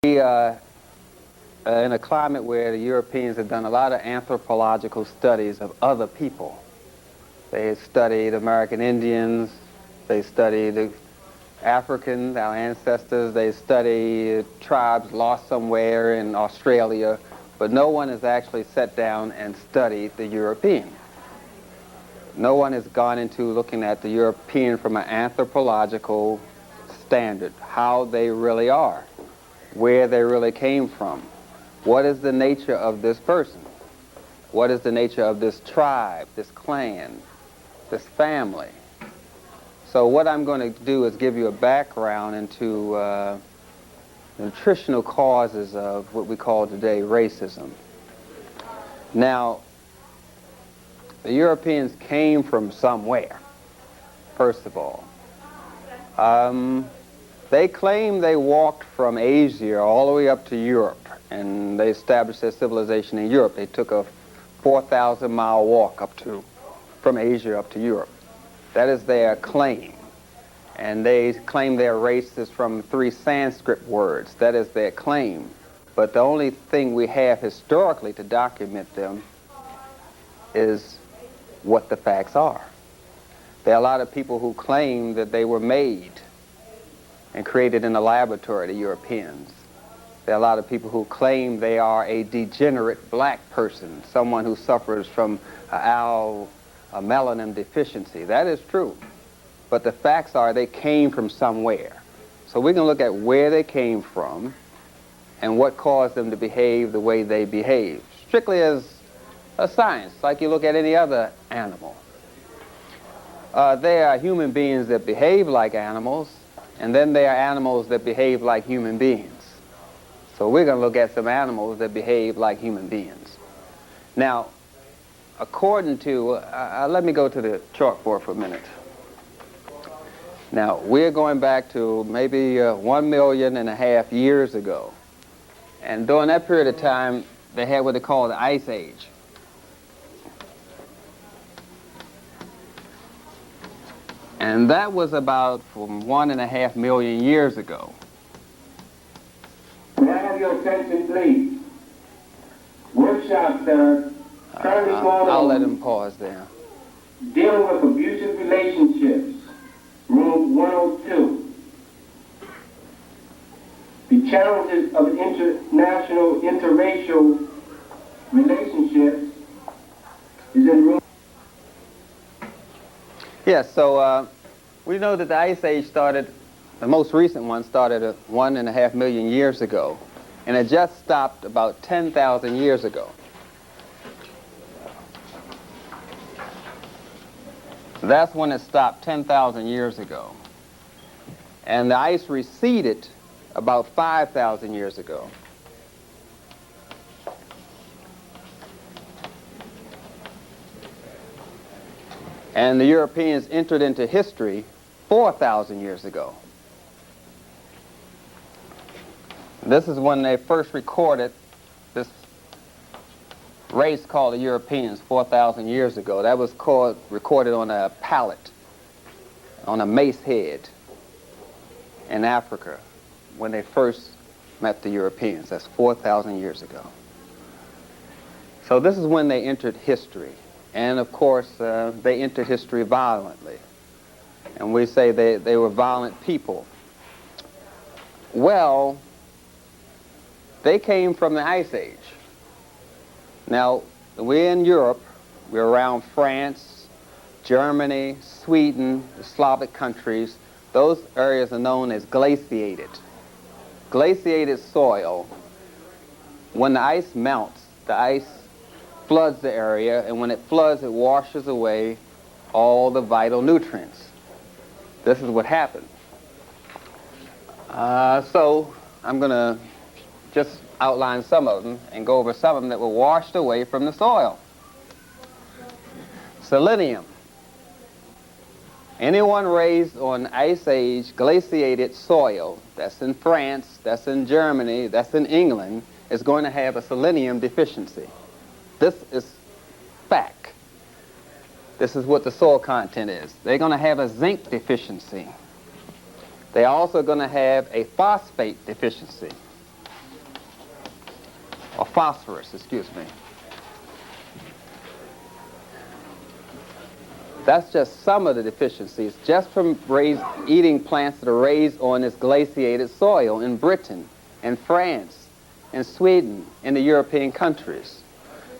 We are in a climate where the Europeans have done a lot of anthropological studies of other people. They studied American Indians, they studied Africans, our ancestors, they studied tribes lost somewhere in Australia, but no one has actually sat down and studied the European. No one has gone into looking at the European from an anthropological standard, how they really are, where they really came from. What is the nature of this person? What is the nature of this tribe, this clan, this family? So what I'm going to do is give you a background into the nutritional causes of what we call today racism. Now, the Europeans came from somewhere, first of all. They claim they walked from Asia all the way up to Europe, and they established their civilization in Europe. They took a 4,000-mile walk from Asia up to Europe. That is their claim. And they claim their race is from 3 Sanskrit words. That is their claim. But the only thing we have historically to document them is what the facts are. There are a lot of people who claim that they were made and created in a laboratory, the Europeans. There are a lot of people who claim they are a degenerate black person, someone who suffers from a melanin deficiency. That is true. But the facts are they came from somewhere. So we can look at where they came from and what caused them to behave the way they behave, strictly as a science, like you look at any other animal. There are human beings that behave like animals, and then there are animals that behave like human beings. So we're going to look at some animals that behave like human beings. Now, according to, let me go to the chalkboard for a minute. Now, we're going back to maybe 1.5 million years ago. And during that period of time, they had what they call the Ice Age. And that was about from 1.5 million years ago. May I have your attention, please? Workshop, sir. I'll let him pause there. Dealing with abusive relationships. Room 102. The challenges of international interracial relationships is in room. Yes, so we know that the Ice Age started, the most recent one started 1.5 million years ago, and it just stopped about 10,000 years ago. That's when it stopped 10,000 years ago. And the ice receded about 5,000 years ago. And the Europeans entered into history 4,000 years ago. This is when they first recorded this race called the Europeans 4,000 years ago. That was recorded on a pallet, on a mace head in Africa when they first met the Europeans. That's 4,000 years ago. So this is when they entered history. And of course, they entered history violently. And we say they were violent people. Well, they came from the Ice Age. Now, we're in Europe. We're around France, Germany, Sweden, the Slavic countries. Those areas are known as glaciated. Glaciated soil, when the ice melts, the ice floods the area, and when it floods, it washes away all the vital nutrients. This is what happened. So I'm going to just outline some of them and go over some of them that were washed away from the soil. Selenium. Anyone raised on Ice Age glaciated soil, that's in France, that's in Germany, that's in England, is going to have a selenium deficiency. This is fact. This is what the soil content is. They're going to have a zinc deficiency. They're also going to have a phosphate deficiency. or phosphorus, excuse me. That's just some of the deficiencies, just from eating plants that are raised on this glaciated soil in Britain, in France, in Sweden, in the European countries.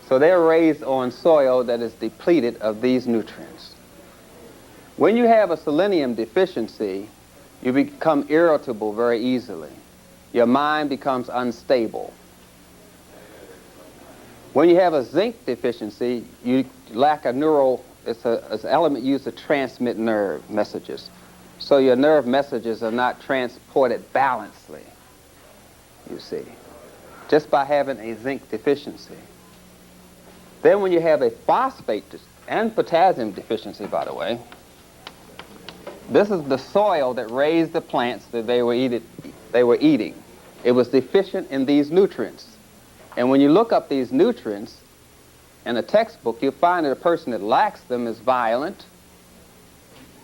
So they're raised on soil that is depleted of these nutrients. When you have a selenium deficiency, you become irritable very easily. Your mind becomes unstable. When you have a zinc deficiency, you lack a neural, it's an element used to transmit nerve messages. So your nerve messages are not transported balancedly, you see, just by having a zinc deficiency. Then when you have a phosphate and potassium deficiency, by the way, this is the soil that raised the plants that they were eating. It was deficient in these nutrients. And when you look up these nutrients in a textbook, you'll find that a person that lacks them is violent,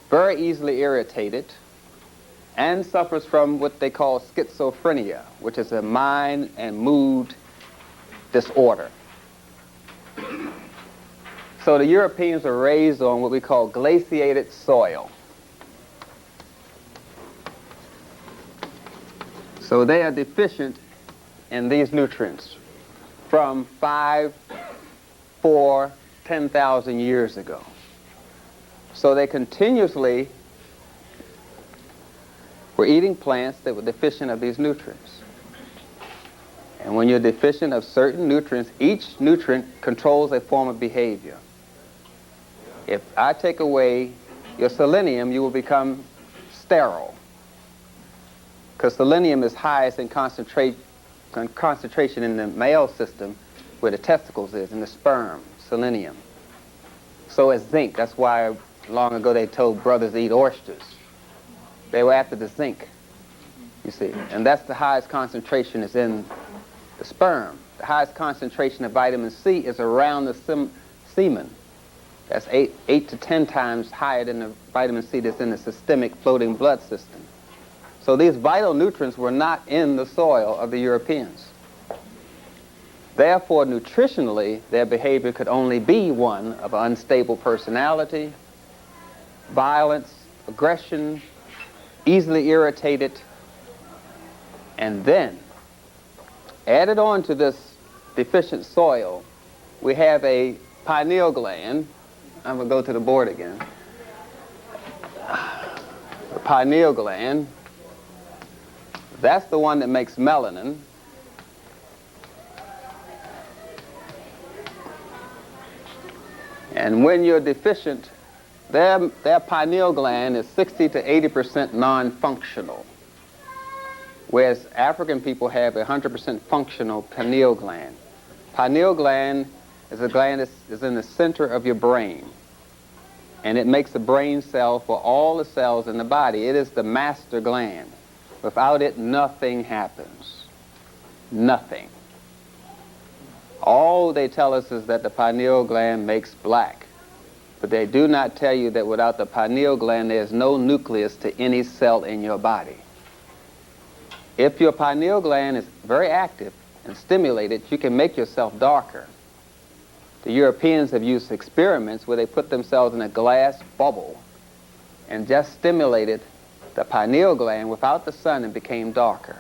very easily irritated, and suffers from what they call schizophrenia, which is a mind and mood disorder. So the Europeans are raised on what we call glaciated soil. So they are deficient in these nutrients from 5, 4, 10,000 years ago. So they continuously were eating plants that were deficient of these nutrients. And when you're deficient of certain nutrients, each nutrient controls a form of behavior. If I take away your selenium, you will become sterile. Because selenium is highest in concentration in the male system, where the testicles is, in the sperm, selenium. So is zinc. That's why long ago they told brothers to eat oysters. They were after the zinc, you see. And that's the highest concentration is in the sperm. The highest concentration of vitamin C is around the semen. That's 8 to 10 times higher than the vitamin C that's in the systemic floating blood system. So these vital nutrients were not in the soil of the Europeans. Therefore, nutritionally, their behavior could only be one of unstable personality, violence, aggression, easily irritated, and then, added on to this deficient soil, we have a pineal gland. I'm going to go to the board again. The pineal gland, that's the one that makes melanin. And when you're deficient, their pineal gland is 60 to 80% non-functional, whereas African people have 100% functional pineal gland. Pineal gland is a gland that is in the center of your brain, and it makes a brain cell for all the cells in the body. It is the master gland. Without it, nothing happens. Nothing. All they tell us is that the pineal gland makes black. But they do not tell you that without the pineal gland, there's no nucleus to any cell in your body. If your pineal gland is very active and stimulated, you can make yourself darker. The Europeans have used experiments where they put themselves in a glass bubble and just stimulated the pineal gland without the sun and became darker,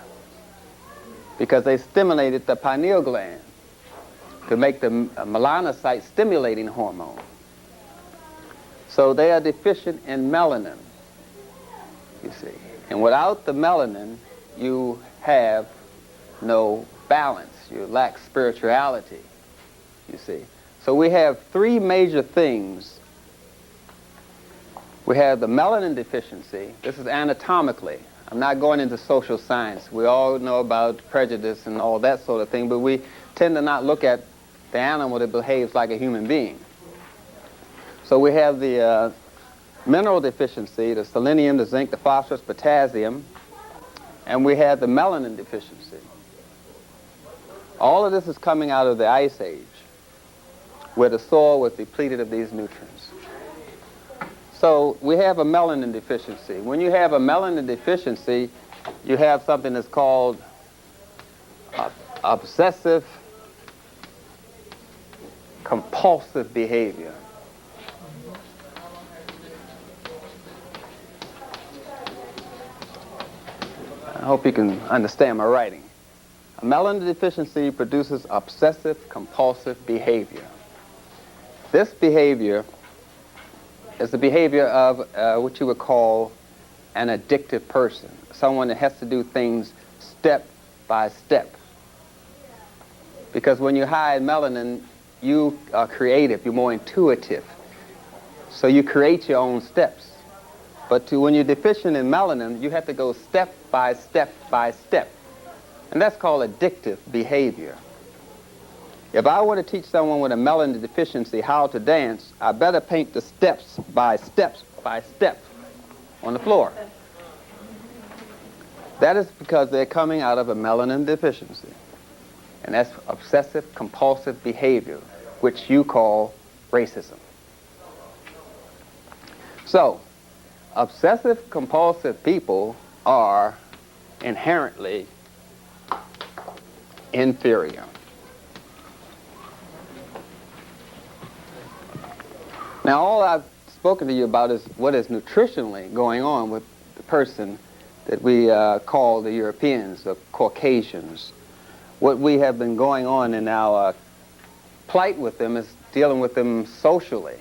because they stimulated the pineal gland to make the melanocyte stimulating hormone. So they are deficient in melanin, you see. And without the melanin, you have no balance. You lack spirituality, you see. So we have three major things. We have the melanin deficiency. This is anatomically. I'm not going into social science. We all know about prejudice and all that sort of thing, but we tend to not look at the animal that behaves like a human being. So we have the mineral deficiency, the selenium, the zinc, the phosphorus, potassium, and we have the melanin deficiency. All of this is coming out of the Ice Age, where the soil was depleted of these nutrients. So we have a melanin deficiency. When you have a melanin deficiency, you have something that's called obsessive compulsive behavior. I hope you can understand my writing. A melanin deficiency produces obsessive compulsive behavior. This behavior is the behavior of what you would call an addictive person, someone that has to do things step by step. Because when you hide melanin, you are creative, you're more intuitive. So you create your own steps. But when you're deficient in melanin, you have to go step by step by step. And that's called addictive behavior. If I were to teach someone with a melanin deficiency how to dance, I better paint the steps by step on the floor. That is because they're coming out of a melanin deficiency. And that's obsessive compulsive behavior, which you call racism. So, obsessive compulsive people are inherently inferior. Now, all I've spoken to you about is what is nutritionally going on with the person that we call the Europeans, the Caucasians. What we have been going on in our plight with them is dealing with them socially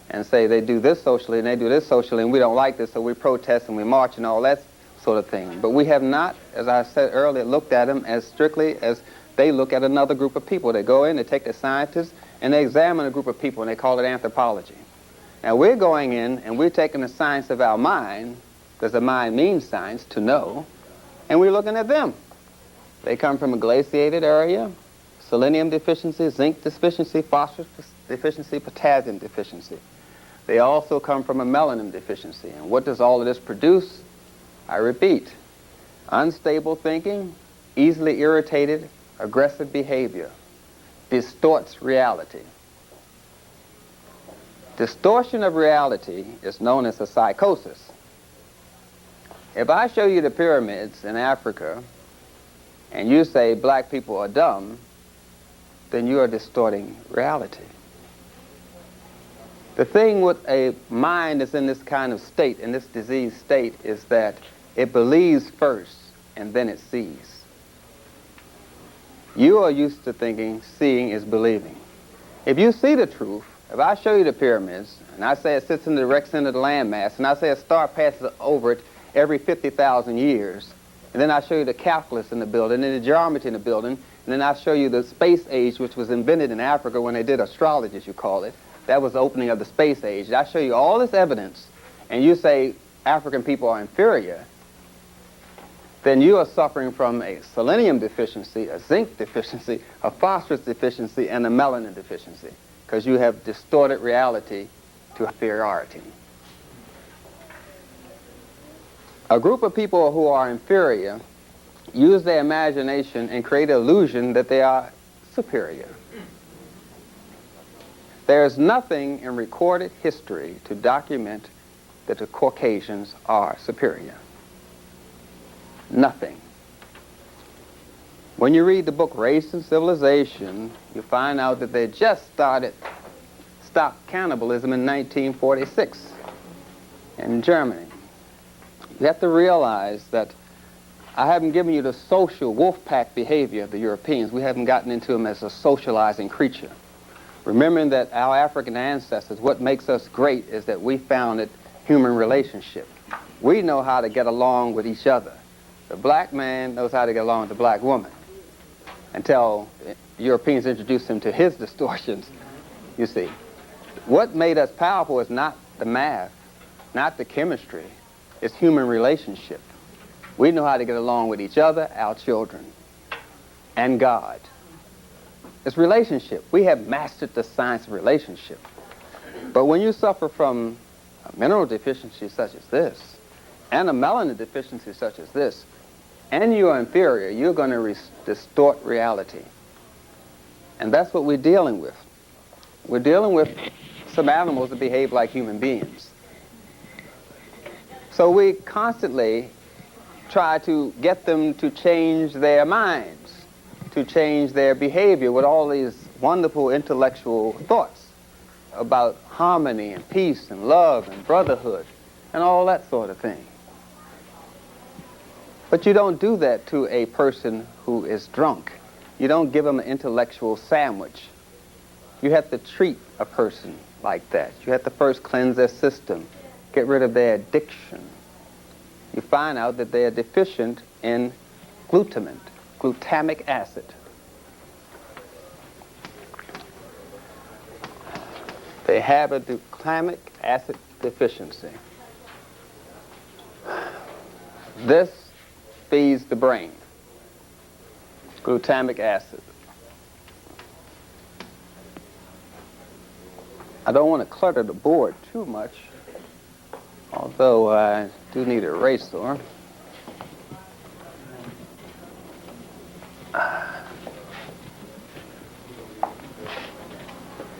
and say they do this socially and they do this socially and we don't like this, so we protest and we march and all that sort of thing. But we have not, as I said earlier, looked at them as strictly as they look at another group of people. They go in, they take the scientists, and they examine a group of people, and they call it anthropology. Now, we're going in, and we're taking the science of our mind, because the mind means science, to know, and we're looking at them. They come from a glaciated area, selenium deficiency, zinc deficiency, phosphorus deficiency, potassium deficiency. They also come from a melanin deficiency. And what does all of this produce? I repeat, unstable thinking, easily irritated, aggressive behavior, distorts reality. Distortion of reality is known as a psychosis. If I show you the pyramids in Africa and you say black people are dumb, then you are distorting reality. The thing with a mind that's in this kind of state, in this diseased state, is that it believes first and then it sees. You are used to thinking seeing is believing. If you see the truth, if I show you the pyramids, and I say it sits in the direct center of the landmass, and I say a star passes over it every 50,000 years, and then I show you the calculus in the building, and the geometry in the building, and then I show you the space age, which was invented in Africa when they did astrology, as you call it. That was the opening of the space age. I show you all this evidence, and you say African people are inferior, then you are suffering from a selenium deficiency, a zinc deficiency, a phosphorus deficiency, and a melanin deficiency, because you have distorted reality to inferiority. A group of people who are inferior use their imagination and create an illusion that they are superior. There is nothing in recorded history to document that the Caucasians are superior. Nothing. When you read the book Race and Civilization, you find out that they just stopped cannibalism in 1946 in Germany. You have to realize that I haven't given you the social wolf pack behavior of the Europeans. We haven't gotten into them as a socializing creature. Remembering that our African ancestors, what makes us great is that we founded human relationship. We know how to get along with each other. The black man knows how to get along with the black woman until Europeans introduced him to his distortions, you see. What made us powerful is not the math, not the chemistry. It's human relationship. We know how to get along with each other, our children, and God. It's relationship. We have mastered the science of relationship. But when you suffer from a mineral deficiency such as this, and a melanin deficiency such as this, and you are inferior, you're going to distort reality. And that's what we're dealing with. We're dealing with some animals that behave like human beings. So we constantly try to get them to change their minds, to change their behavior with all these wonderful intellectual thoughts about harmony and peace and love and brotherhood and all that sort of thing. But you don't do that to a person who is drunk. You don't give them an intellectual sandwich. You have to treat a person like that. You have to first cleanse their system, get rid of their addiction. You find out that they are deficient in glutamic acid. They have a glutamic acid deficiency. This feeds the brain, glutamic acid. I don't want to clutter the board too much, although I do need an eraser.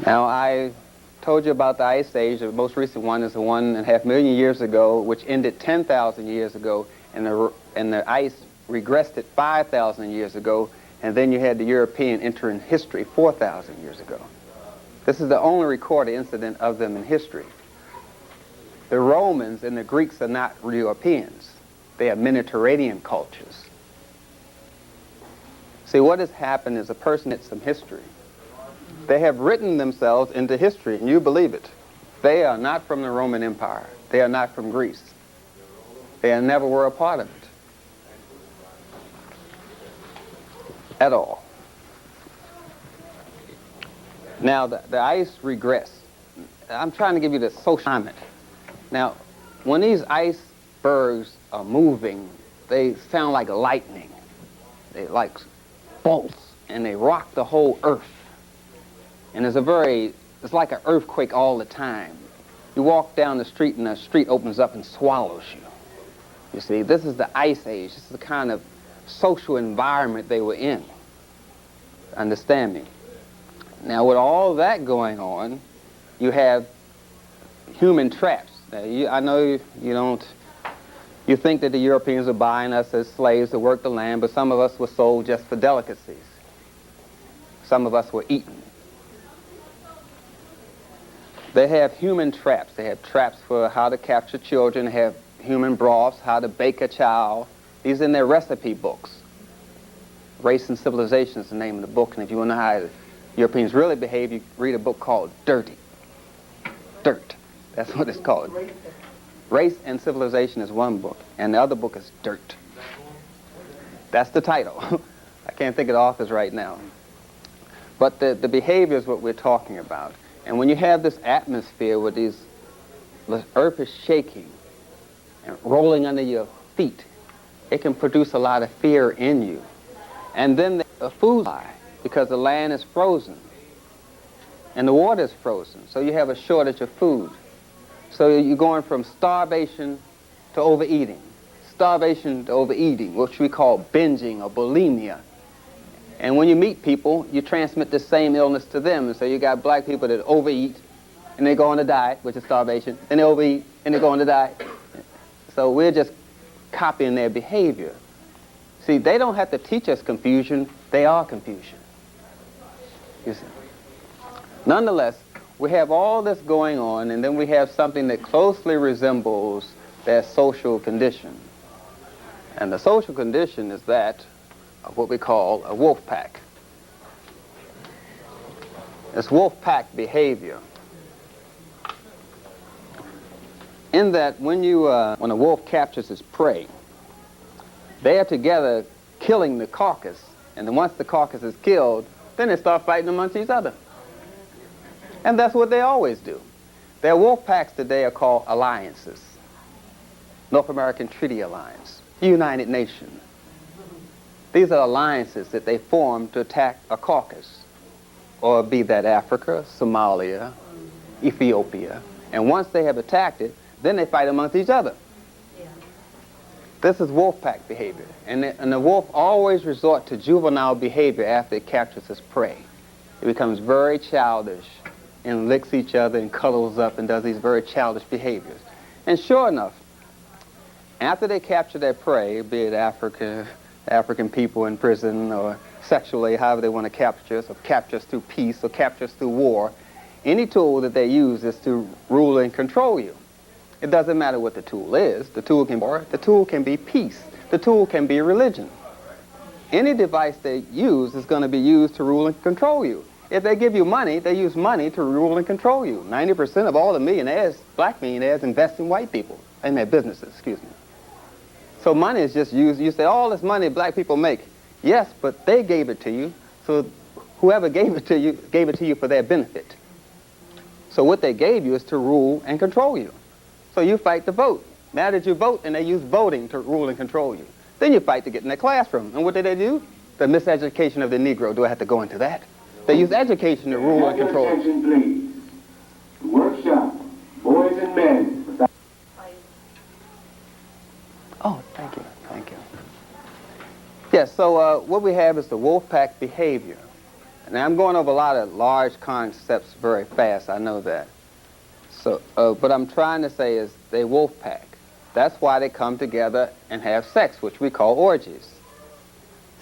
Now, I told you about the Ice Age. The most recent one is the 1.5 million years ago, which ended 10,000 years ago, and the ice regressed it 5,000 years ago, and then you had the European enter in history 4,000 years ago. This is the only recorded incident of them in history. The Romans and the Greeks are not Europeans. They are Mediterranean cultures. See, what has happened is a person gets some history. They have written themselves into history, and you believe it. They are not from the Roman Empire. They are not from Greece. They never were a part of it at all. Now, the ice regressed. I'm trying to give you the social climate. Now, when these icebergs are moving, they sound like lightning. They like bolts, and they rock the whole earth. And it's like an earthquake all the time. You walk down the street, and the street opens up and swallows you. You see, this is the Ice Age. This is the kind of social environment they were in. Understand me? Now, with all that going on, you have human traps. Now, I know you think that the Europeans are buying us as slaves to work the land, but some of us were sold just for delicacies. Some of us were eaten. They have human traps. They have traps for how to capture children. They have human broths, how to bake a child. These are in their recipe books. Race and Civilization is the name of the book, and if you want to know how the Europeans really behave, you read a book called Dirty. Dirt. That's what it's called. Race and Civilization is one book, and the other book is Dirt. That's the title. I can't think of the authors right now. But the behavior is what we're talking about. And when you have this atmosphere where the earth is shaking and rolling under your feet, it can produce a lot of fear in you. And then the food supply, because the land is frozen and the water is frozen, so you have a shortage of food. So you're going from starvation to overeating, starvation to overeating, which we call binging or bulimia. And when you meet people, you transmit the same illness to them. And so you got black people that overeat, and they go on a diet, which is starvation, and they overeat, and they go on a diet. So we're just copying their behavior. See, they don't have to teach us confusion. They are confusion. You see. Nonetheless, we have all this going on, and then we have something that closely resembles their social condition. And the social condition is that of what we call a wolf pack. It's wolf pack behavior. In that when a wolf captures his prey, they are together killing the carcass, and then once the carcass is killed, then they start fighting amongst each other. And that's what they always do. Their wolf packs today are called alliances. North American Treaty Alliance, United Nations. These are alliances that they form to attack a caucus, or be that Africa, Somalia, Ethiopia. And once they have attacked it, then they fight amongst each other. Yeah. This is wolf pack behavior. And the wolf always resort to juvenile behavior after it captures its prey. It becomes very childish and licks each other and cuddles up and does these very childish behaviors. And sure enough, after they capture their prey, be it African people in prison or sexually, however they want to capture us, or capture us through peace, or capture us through war. Any tool that they use is to rule and control you. It doesn't matter what the tool is. The tool can be war, the tool can be peace, the tool can be religion. Any device they use is going to be used to rule and control you. If they give you money, they use money to rule and control you. 90% of all the millionaires, black millionaires, invest in white people, in their businesses, excuse me. So money is just used. You say, all this money black people make. Yes, but they gave it to you, so whoever gave it to you for their benefit. So what they gave you is to rule and control you. So you fight to vote. Now that you vote, and they use voting to rule and control you. Then you fight to get in the classroom. And what do they do? The miseducation of the Negro. Do I have to go into that? They use education to rule and control. Attention, please. Workshop, boys and men. Oh, thank you, thank you. Yes, so what we have is the wolf pack behavior. Now I'm going over a lot of large concepts very fast, I know that. So, what I'm trying to say is they wolf pack. That's why they come together and have sex, which we call orgies.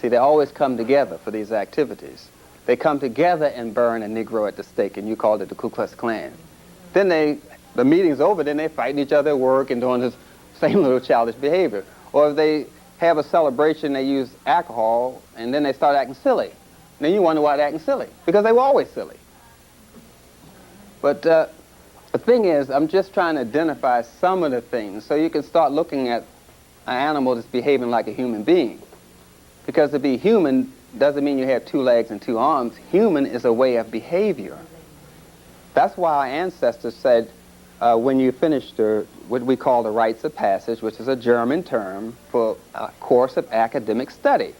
See, they always come together for these activities. They come together and burn a Negro at the stake, and you called it the Ku Klux Klan. Then the meeting's over, then they fighting each other at work and doing this same little childish behavior. Or if they have a celebration, they use alcohol, and then they start acting silly. And then you wonder why they're acting silly, because they were always silly. But the thing is, I'm just trying to identify some of the things so you can start looking at an animal that's behaving like a human being. Because to be human doesn't mean you have 2 legs and 2 arms. Human is a way of behavior. That's why our ancestors said, when you finish what we call the rites of passage, which is a German term for a course of academic study.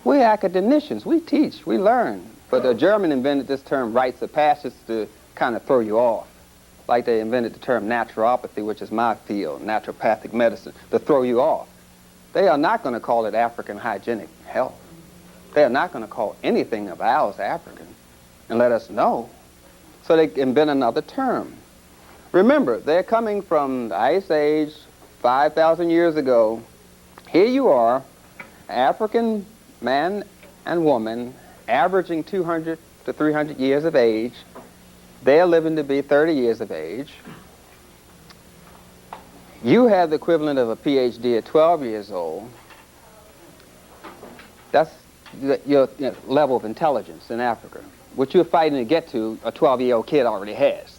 We're academicians. We teach. We learn. But the German invented this term rites of passage to kind of throw you off. Like they invented the term naturopathy, which is my field, naturopathic medicine, to throw you off. They are not going to call it African hygienic health. They are not going to call anything of ours African and let us know. So they invent another term. Remember, they're coming from the Ice Age, 5,000 years ago. Here you are, African man and woman, averaging 200 to 300 years of age. They're living to be 30 years of age. You have the equivalent of a PhD at 12 years old. That's your level of intelligence in Africa. What you're fighting to get to, a 12-year-old kid already has.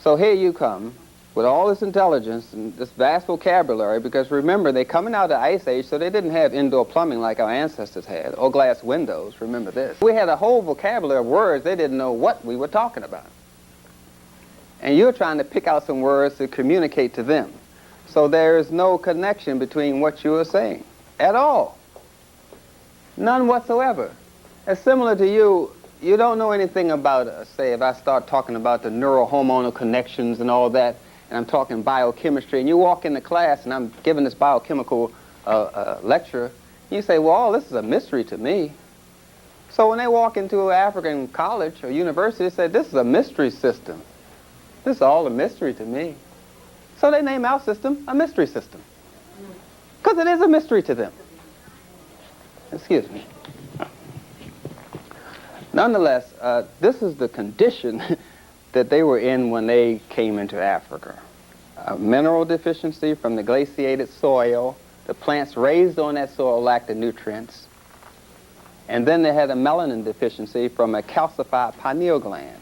So here you come with all this intelligence and this vast vocabulary, because remember, they're coming out of the Ice Age, so they didn't have indoor plumbing like our ancestors had, or glass windows, remember this. We had a whole vocabulary of words, they didn't know what we were talking about. And you're trying to pick out some words to communicate to them. So there is no connection between what you are saying at all. None whatsoever. It's similar to you don't know anything about, say, if I start talking about the neurohormonal connections and all that, and I'm talking biochemistry, and you walk into class and I'm giving this biochemical lecture, you say, well, all this is a mystery to me. So when they walk into an African college or university, they say, this is a mystery system. This is all a mystery to me. So they name our system a mystery system. Because it is a mystery to them. Excuse me. Nonetheless, this is the condition that they were in when they came into Africa. Mineral deficiency from the glaciated soil. The plants raised on that soil lacked the nutrients. And then they had a melanin deficiency from a calcified pineal gland.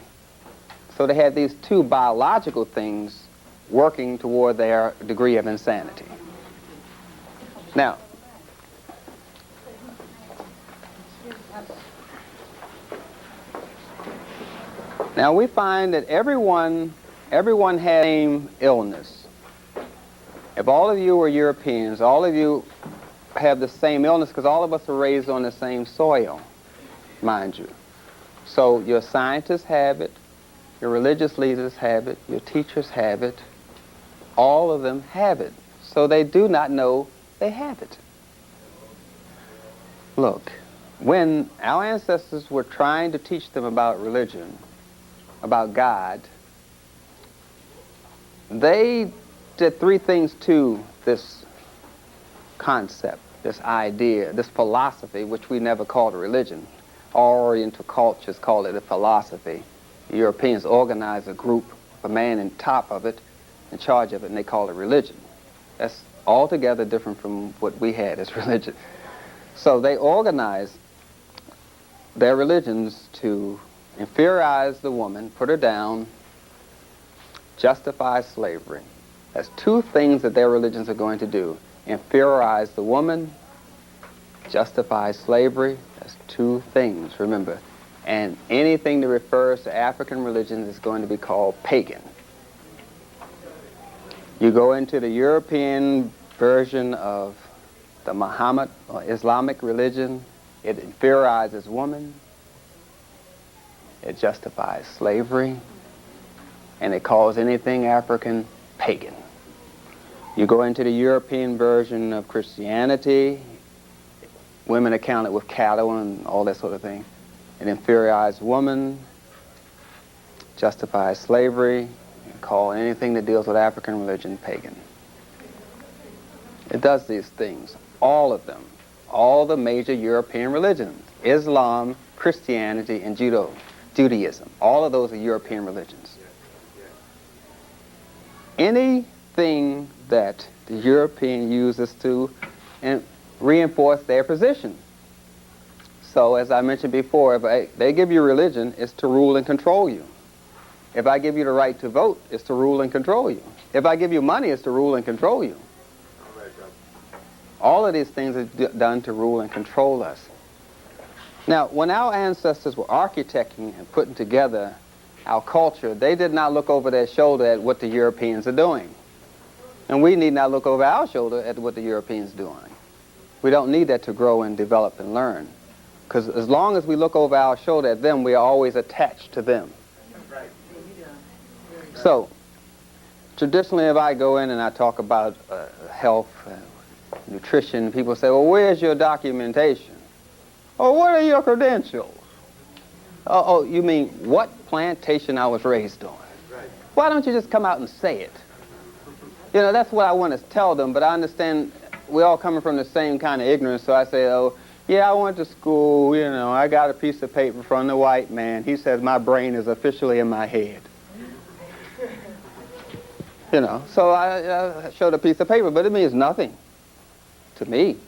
So they had these 2 biological things working toward their degree of insanity. Now we find that everyone had the same illness. If all of you are Europeans, all of you have the same illness because all of us are raised on the same soil, mind you. So your scientists have it, your religious leaders have it, your teachers have it, all of them have it. So they do not know they have it. Look, when our ancestors were trying to teach them about religion, about God, they did 3 things to this concept. this idea, this philosophy, which we never called a religion. All Oriental cultures call it a philosophy. The Europeans organize a group, a man in top of it, in charge of it, and they call it religion. That's altogether different from what we had as religion. So they organize their religions to inferiorize the woman, put her down, justify slavery. That's two things that their religions are going to do. Inferiorize the woman, justify slavery. That's two things, remember. And anything that refers to African religions is going to be called pagan. You go into the European version of the Muhammad or Islamic religion, it inferiorizes woman, it justifies slavery, and it calls anything African pagan. You go into the European version of Christianity, women are counted with cattle and all that sort of thing. It inferiorizes woman, justifies slavery, and call anything that deals with African religion pagan. It does these things, all of them, all the major European religions, Islam, Christianity, and Judaism. All of those are European religions. Anything that the European uses to reinforce their position. So, as I mentioned before, if they give you religion, it's to rule and control you. If I give you the right to vote, it's to rule and control you. If I give you money, it's to rule and control you. All of these things are done to rule and control us. Now, when our ancestors were architecting and putting together our culture, they did not look over their shoulder at what the Europeans are doing. And we need not look over our shoulder at what the Europeans are doing. We don't need that to grow and develop and learn. Because as long as we look over our shoulder at them, we are always attached to them. So, traditionally, if I go in and I talk about health, nutrition, people say, well, where's your documentation? Oh, what are your credentials? Oh, you mean what plantation I was raised on? Why don't you just come out and say it? You know, that's what I want to tell them, but I understand we're all coming from the same kind of ignorance, so I say, oh, yeah, I went to school, you know, I got a piece of paper from the white man. He says my brain is officially in my head. You know, so I showed a piece of paper, but it means nothing to me.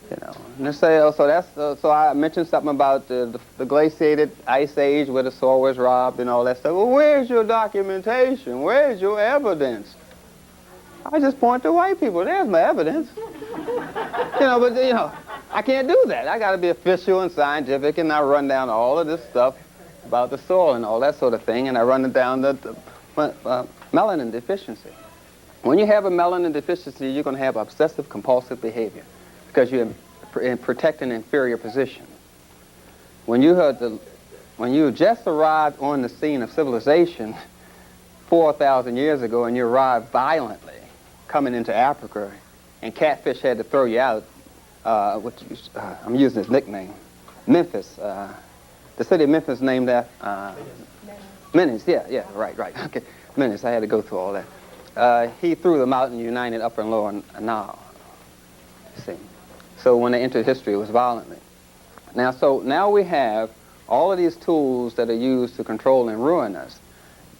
You know, and they say, oh, so that's so I mentioned something about the glaciated ice age where the soil was robbed and all that stuff. Well, where's your documentation? Where's your evidence? I just point to white people. There's my evidence. You know, but you know, I can't do that. I got to be official and scientific, and I run down all of this stuff about the soil and all that sort of thing, and I run it down the melanin deficiency. When you have a melanin deficiency, you're going to have obsessive compulsive behavior because you're in protect an inferior position. When you just arrived on the scene of civilization 4,000 years ago and you arrived violently coming into Africa and catfish had to throw you out, I'm using his nickname, Memphis. The city of Memphis named that Menace, yeah, right, okay. Menace, I had to go through all that. He threw them out in United Upper and Lower Nile. See, so when they entered history, it was violently. Now we have all of these tools that are used to control and ruin us,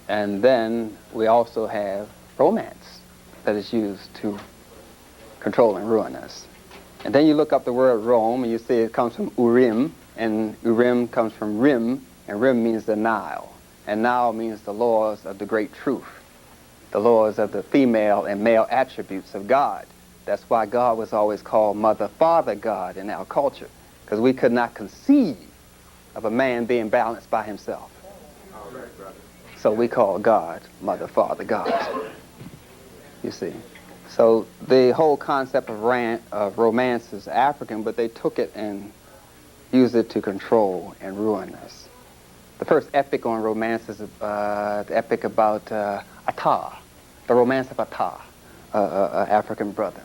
and then we also have romance that is used to control and ruin us. And then you look up the word Rome, and you see it comes from Urim, and Urim comes from Rim, and Rim means the Nile. And Nile means the laws of the great truth, the laws of the female and male attributes of God. That's why God was always called Mother, Father God in our culture, because we could not conceive of a man being balanced by himself. So we call God Mother, Father God. You see. So the whole concept of romance is African, but they took it and used it to control and ruin us. The first epic on romance is the epic about Attah, the romance of Attah, an African brother.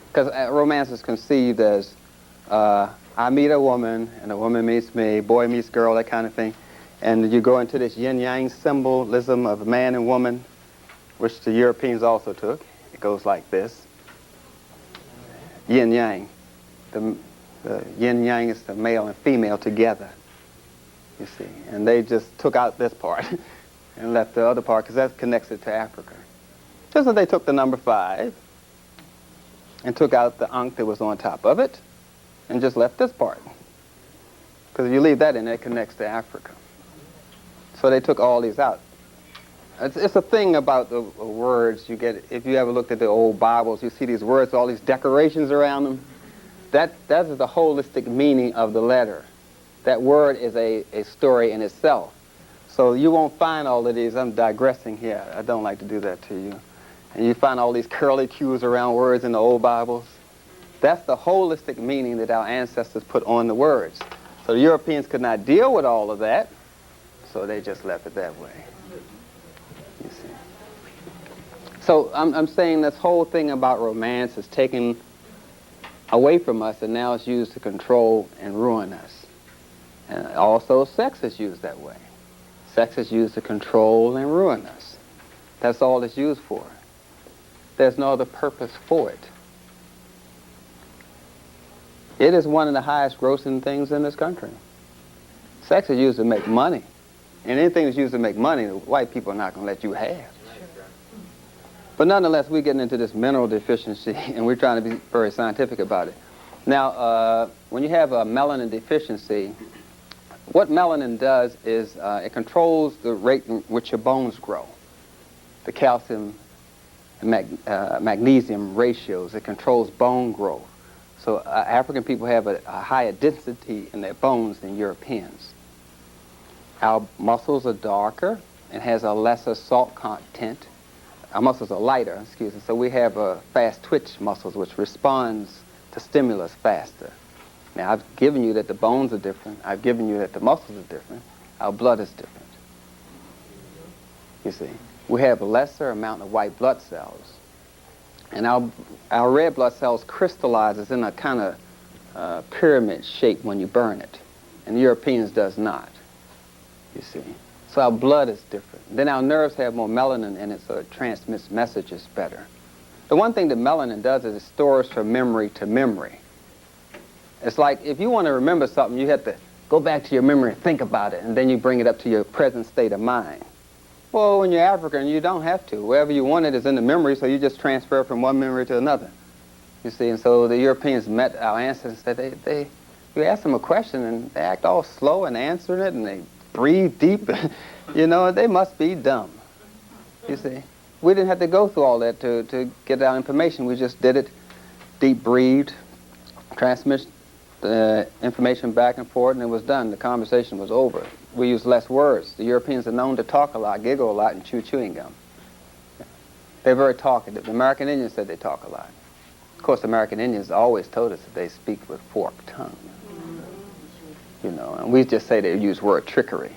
Because romance is conceived as I meet a woman, and a woman meets me, boy meets girl, that kind of thing. And you go into this yin-yang symbolism of man and woman, which the Europeans also took. It goes like this. yin yang. The yin yang is the male and female together, you see. And they just took out this part and left the other part because that connects it to Africa. Just as they took the number 5 and took out the ankh that was on top of it and just left this part. Because if you leave that in, it connects to Africa. So they took all these out. It's a thing about the words you get. If you ever looked at the old Bibles, you see these words, all these decorations around them. That is the holistic meaning of the letter. That word is a story in itself. So you won't find all of these. I'm digressing here. I don't like to do that to you. And you find all these curly cues around words in the old Bibles. That's the holistic meaning that our ancestors put on the words. So the Europeans could not deal with all of that, so they just left it that way. You see. So I'm saying this whole thing about romance is taken away from us, and now it's used to control and ruin us. And also sex is used that way. Sex is used to control and ruin us. That's all it's used for. There's no other purpose for it. It is one of the highest grossing things in this country. Sex is used to make money. And anything that's used to make money, the white people are not going to let you have. But nonetheless, we're getting into this mineral deficiency, and we're trying to be very scientific about it. Now, when you have a melanin deficiency, what melanin does is it controls the rate in which your bones grow. The calcium and magnesium ratios, it controls bone growth. So African people have a higher density in their bones than Europeans. Our muscles are darker and has a lesser salt content. Our muscles are lighter, excuse me, so we have fast twitch muscles which responds to stimulus faster. Now I've given you that the bones are different. I've given you that the muscles are different. Our blood is different. You see, we have a lesser amount of white blood cells. And our red blood cells crystallizes in a kind of pyramid shape when you burn it. And the Europeans does not, you see. So our blood is different. Then our nerves have more melanin in it, so it transmits messages better. The one thing that melanin does is it stores from memory to memory. It's like if you want to remember something, you have to go back to your memory and think about it, and then you bring it up to your present state of mind. Well, when you're African, you don't have to. Wherever you want it is in the memory, so you just transfer from one memory to another. You see, and so the Europeans met our ancestors and said you ask them a question and they act all slow in answering it, and they breathe deep. You know, they must be dumb. You see, we didn't have to go through all that to get our information. We just did it, deep breathed, transmit the information back and forth, and it was done. The conversation was over. We use less words. The Europeans are known to talk a lot, giggle a lot, and chew chewing gum. They're very talkative. The American Indians said they talk a lot. Of course, the American Indians always told us that they speak with forked tongue. You know, and we just say they use word trickery.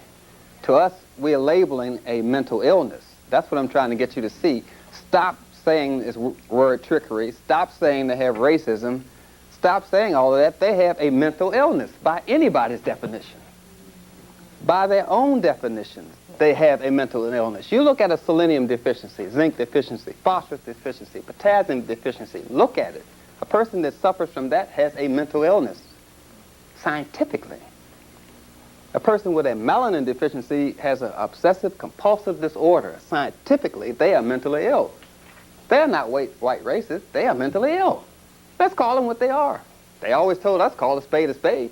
To us, we are labeling a mental illness. That's what I'm trying to get you to see. Stop saying this word trickery. Stop saying they have racism. Stop saying all of that. They have a mental illness by anybody's definition. By their own definitions, they have a mental illness. You look at a selenium deficiency, zinc deficiency, phosphorus deficiency, potassium deficiency. Look at it. A person that suffers from that has a mental illness, scientifically. A person with a melanin deficiency has an obsessive compulsive disorder. Scientifically, they are mentally ill. They're not white racists. They are mentally ill. Let's call them what they are. They always told us, call a spade a spade.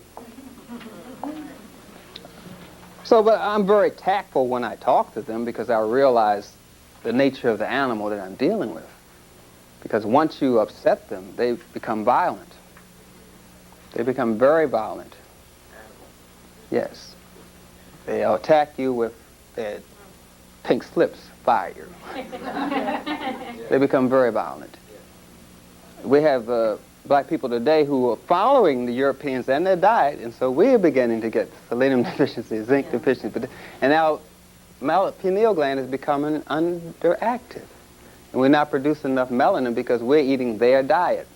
So, but I'm very tactful when I talk to them because I realize the nature of the animal that I'm dealing with. Because once you upset them, they become violent. They become very violent. Yes. They'll attack you with their pink slips, fire you. They become very violent. We have black people today who are following the Europeans and their diet, and so we're beginning to get selenium deficiency, zinc deficiency, and our pineal gland is becoming underactive. And we're not producing enough melanin because we're eating their diet.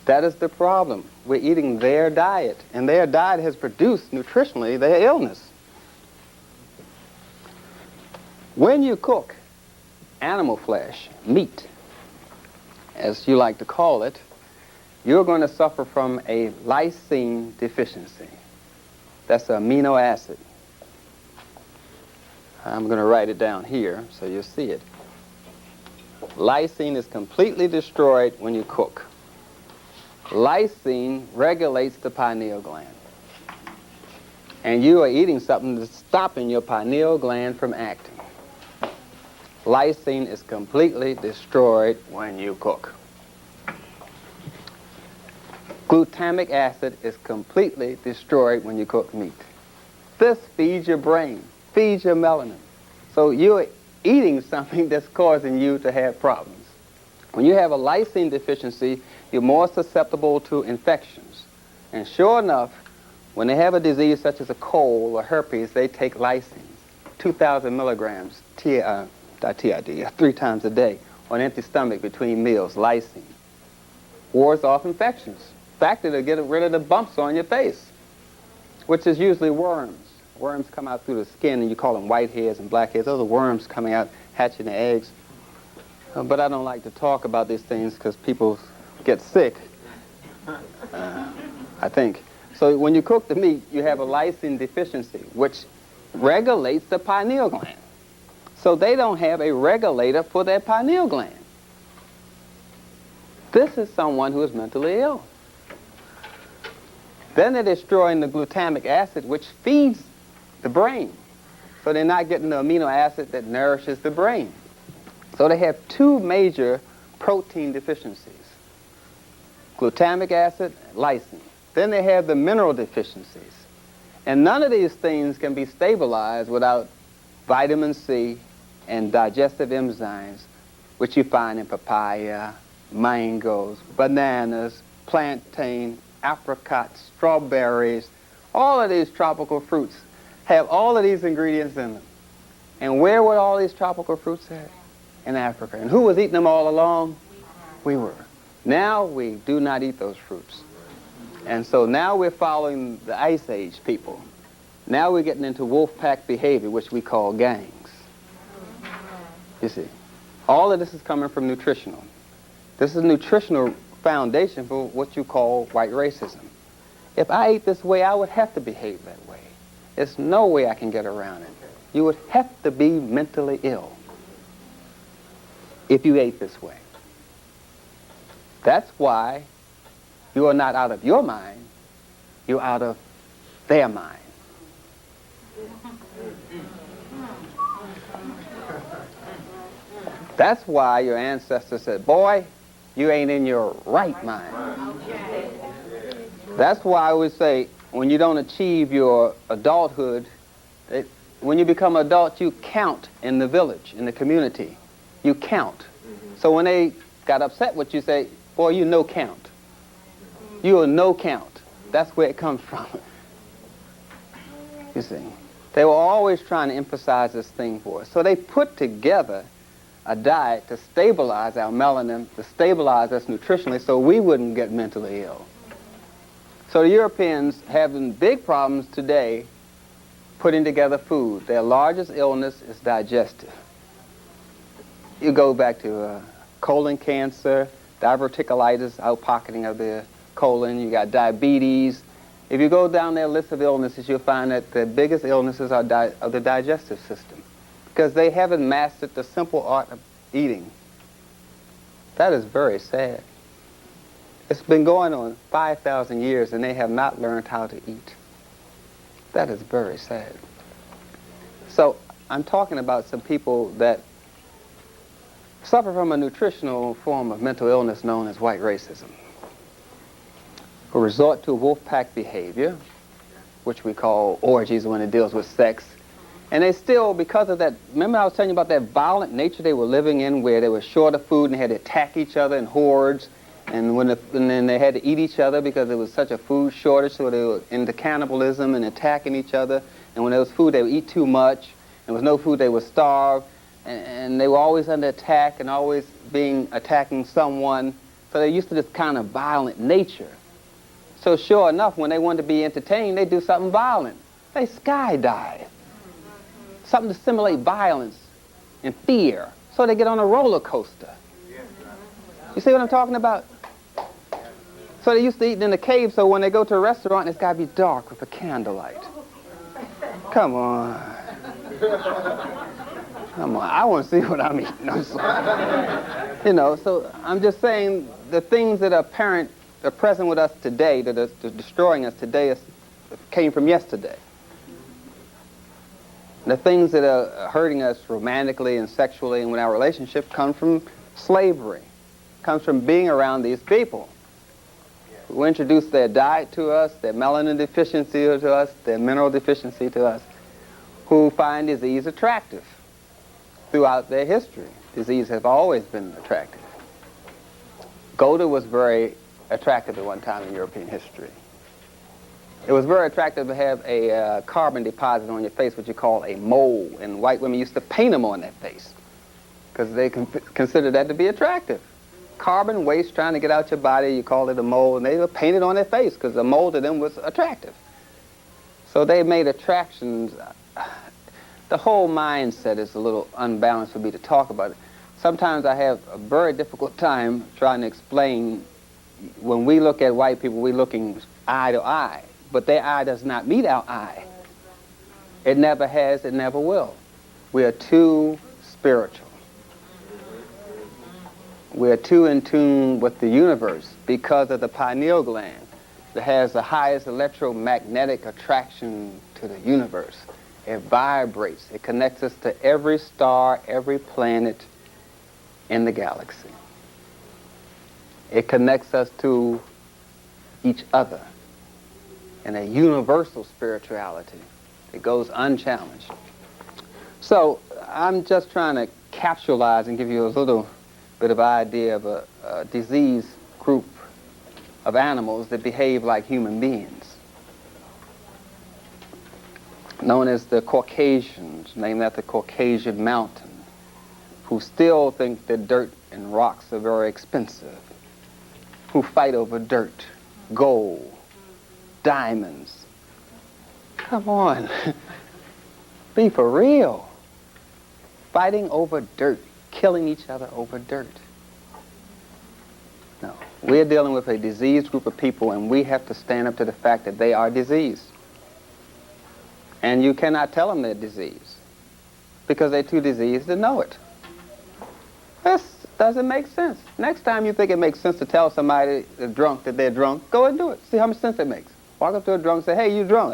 That is the problem. We're eating their diet, and their diet has produced nutritionally their illness. When you cook animal flesh, meat, as you like to call it, you're going to suffer from a lysine deficiency. That's an amino acid. I'm going to write it down here so you'll see it. Lysine is completely destroyed when you cook. Lysine regulates the pineal gland. And you are eating something that's stopping your pineal gland from acting. Lysine is completely destroyed when you cook. Glutamic acid is completely destroyed when you cook meat. This feeds your brain, feeds your melanin. So you're eating something that's causing you to have problems. When you have a lysine deficiency, you're more susceptible to infections. And sure enough, when they have a disease such as a cold or herpes, they take lysine, 2,000 milligrams, TID, 3 times a day, on an empty stomach between meals, lysine. Wards off infections. In fact, it'll get rid of the bumps on your face, which is usually worms. Worms come out through the skin, and you call them whiteheads and blackheads. Those are worms coming out, hatching the eggs. But I don't like to talk about these things because people get sick, I think. So when you cook the meat, you have a lysine deficiency, which regulates the pineal gland. So they don't have a regulator for their pineal gland. This is someone who is mentally ill. Then they're destroying the glutamic acid, which feeds the brain. So they're not getting the amino acid that nourishes the brain. So they have 2 major protein deficiencies: glutamic acid and lysine. Then they have the mineral deficiencies. And none of these things can be stabilized without vitamin C and digestive enzymes, which you find in papaya, mangoes, bananas, plantain, apricots, strawberries. All of these tropical fruits have all of these ingredients in them. And where were all these tropical fruits at? In Africa. And who was eating them all along? We were. Now we do not eat those fruits. And so now we're following the Ice Age people. Now we're getting into wolf pack behavior, which we call gangs. You see, all of this is coming from nutritional. This is nutritional foundation for what you call white racism. If I ate this way, I would have to behave that way. There's no way I can get around it. You would have to be mentally ill if you ate this way. That's why you are not out of your mind, you're out of their mind. That's why your ancestors said, boy, you ain't in your right mind. That's why I always say, when you don't achieve your adulthood, when you become an adult, you count in the village, in the community. You count. So when they got upset with you, say, boy, you no count. You are no count. That's where it comes from. You see, they were always trying to emphasize this thing for us. So they put together a diet to stabilize our melanin, to stabilize us nutritionally so we wouldn't get mentally ill. So the Europeans having big problems today putting together food. Their largest illness is digestive. You go back to colon cancer, diverticulitis, outpocketing of the colon, you got diabetes. If you go down their list of illnesses, you'll find that the biggest illnesses are of the digestive system because they haven't mastered the simple art of eating. That is very sad. It's been going on 5,000 years and they have not learned how to eat. That is very sad. So I'm talking about some people that suffer from a nutritional form of mental illness known as white racism, who resort to wolf pack behavior, which we call orgies when it deals with sex. And they still, because of that, remember I was telling you about that violent nature they were living in where they were short of food and they had to attack each other in hordes, and then they had to eat each other because there was such a food shortage, so they were into cannibalism and attacking each other. And when there was food, they would eat too much. There was no food, they would starve. And they were always under attack and always attacking someone. So they're used to this kind of violent nature. So sure enough, when they wanted to be entertained, they do something violent. They skydive. Something to simulate violence and fear. So they get on a roller coaster. You see what I'm talking about? So they used to eat in the cave, so when they go to a restaurant, it's got to be dark with a candlelight. Come on. Come on, I want to see what I'm eating. I'm sorry. You know, so I'm just saying the things that are present with us today, that are destroying us today, came from yesterday. The things that are hurting us romantically and sexually and with our relationship come from slavery, comes from being around these people who introduce their diet to us, their melanin deficiency to us, their mineral deficiency to us, who find disease attractive. Throughout their history, disease has always been attractive. Gouda was very attractive at one time in European history. It was very attractive to have a carbon deposit on your face, what you call a mole, and white women used to paint them on their face because they considered that to be attractive. Carbon waste trying to get out your body, you call it a mole, and they were painted on their face because the mole to them was attractive. So they made attractions. The whole mindset is a little unbalanced for me to talk about it. Sometimes I have a very difficult time trying to explain, when we look at white people, we're looking eye to eye, but their eye does not meet our eye. It never has, it never will. We are too spiritual. We are too in tune with the universe because of the pineal gland that has the highest electromagnetic attraction to the universe. It vibrates. It connects us to every star, every planet in the galaxy. It connects us to each other in a universal spirituality. It goes unchallenged. So I'm just trying to capsulize and give you a little bit of idea of a disease group of animals that behave like human beings, known as the Caucasians, named after Caucasian mountain, who still think that dirt and rocks are very expensive, who fight over dirt, gold, diamonds. Come on, be for real. Fighting over dirt, killing each other over dirt. No, we're dealing with a diseased group of people, and we have to stand up to the fact that they are diseased. And you cannot tell them they're diseased because they're too diseased to know it. This doesn't make sense. Next time you think it makes sense to tell somebody that's drunk that they're drunk, go and do it. See how much sense it makes. Walk up to a drunk and say, hey, you drunk.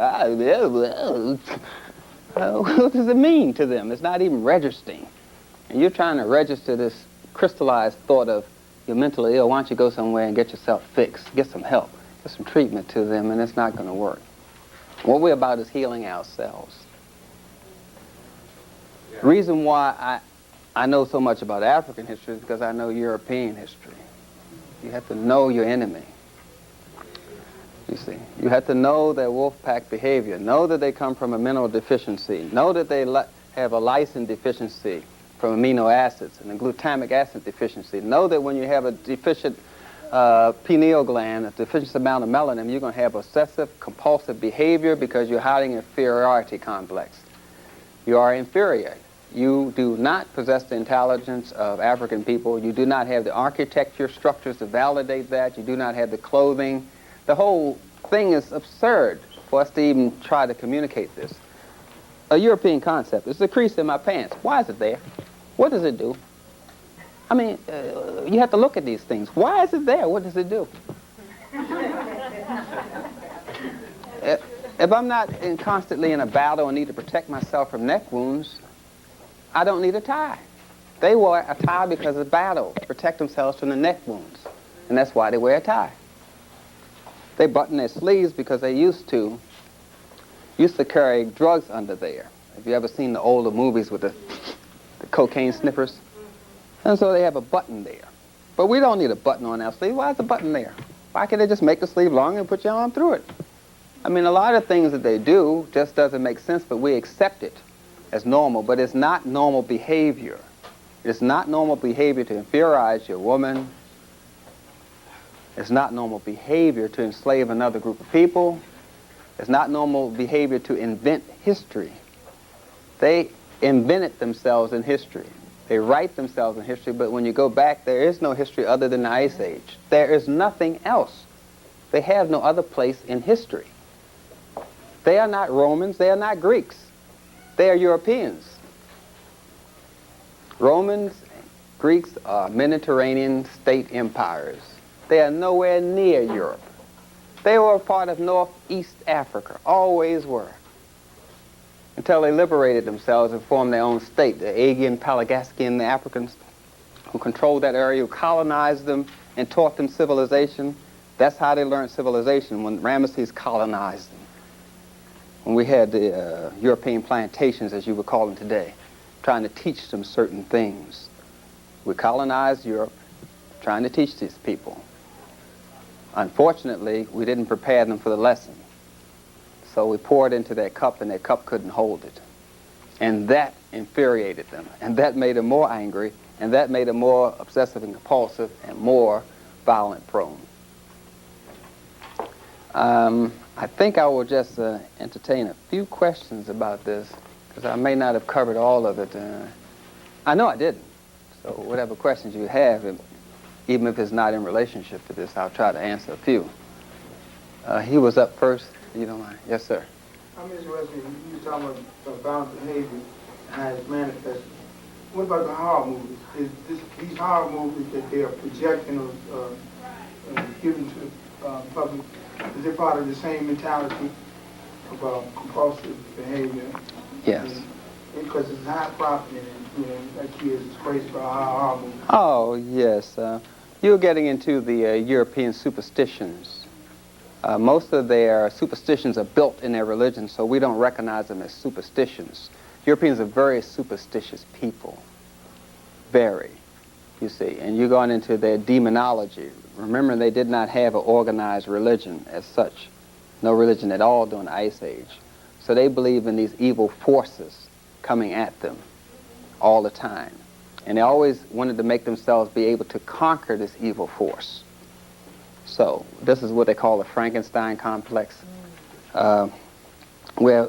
What does it mean to them? It's not even registering. And you're trying to register this crystallized thought of you're mentally ill. Why don't you go somewhere and get yourself fixed, get some help, get some treatment to them, and it's not going to work. What we're about is healing ourselves. The reason why I know so much about African history is because I know European history. You have to know your enemy. You see, you have to know their wolf pack behavior, know that they come from a mineral deficiency, know that they have a lysine deficiency from amino acids and a glutamic acid deficiency. Know that when you have a deficient pineal gland, a deficient amount of melanin, you're going to have obsessive compulsive behavior because you're hiding an inferiority complex. You are inferior. You do not possess the intelligence of African people. You do not have the architecture structures to validate that. You do not have the clothing. The whole thing is absurd for us to even try to communicate this. A European concept. It's a crease in my pants. Why is it there? What does it do? I mean, you have to look at these things. Why is it there? What does it do? If I'm not constantly in a battle and need to protect myself from neck wounds, I don't need a tie. They wear a tie because of battle, to protect themselves from the neck wounds. And that's why they wear a tie. They button their sleeves because they used to carry drugs under there. Have you ever seen the older movies with the cocaine sniffers? And so they have a button there. But we don't need a button on our sleeve. Why is the button there? Why can't they just make the sleeve long and put your arm through it? I mean, a lot of things that they do just doesn't make sense, but we accept it as normal. But it's not normal behavior. It's not normal behavior to inferiorize your woman. It's not normal behavior to enslave another group of people. It's not normal behavior to invent history. They invented themselves in history. They write themselves in history, but when you go back, there is no history other than the Ice Age. There is nothing else. They have no other place in history. They are not Romans, they are not Greeks. They are Europeans. Romans, Greeks are Mediterranean state empires. They are nowhere near Europe. They were a part of Northeast Africa, always were, until they liberated themselves and formed their own state. The Aegean, Palagaskian, the Africans who controlled that area, who colonized them and taught them civilization. That's how they learned civilization, when Ramesses colonized them. When we had the European plantations, as you would call them today, trying to teach them certain things. We colonized Europe, trying to teach these people. Unfortunately, we didn't prepare them for the lesson. So we poured into their cup, and their cup couldn't hold it. And that infuriated them, and that made them more angry, and that made them more obsessive and compulsive and more violent prone. I think I will just entertain a few questions about this, because I may not have covered all of it. I know I didn't. So whatever questions you have, even if it's not in relationship to this, I'll try to answer a few. He was up first, if you don't mind. Yes, sir. I'm interested, you were talking about violent behavior and how it's manifested. What about the horror movies? These horror movies that they are projecting or giving to the public, is it part of the same mentality about compulsive behavior? Yes. Because it's high property, and like kids is crazy about horror movies. Oh, yes. You're getting into the European superstitions. Most of their superstitions are built in their religion, so we don't recognize them as superstitions. Europeans are very superstitious people. Very, you see. And you're going into their demonology. Remember, they did not have an organized religion as such. No religion at all during the Ice Age. So they believe in these evil forces coming at them all the time. And they always wanted to make themselves be able to conquer this evil force. So this is what they call the Frankenstein complex, where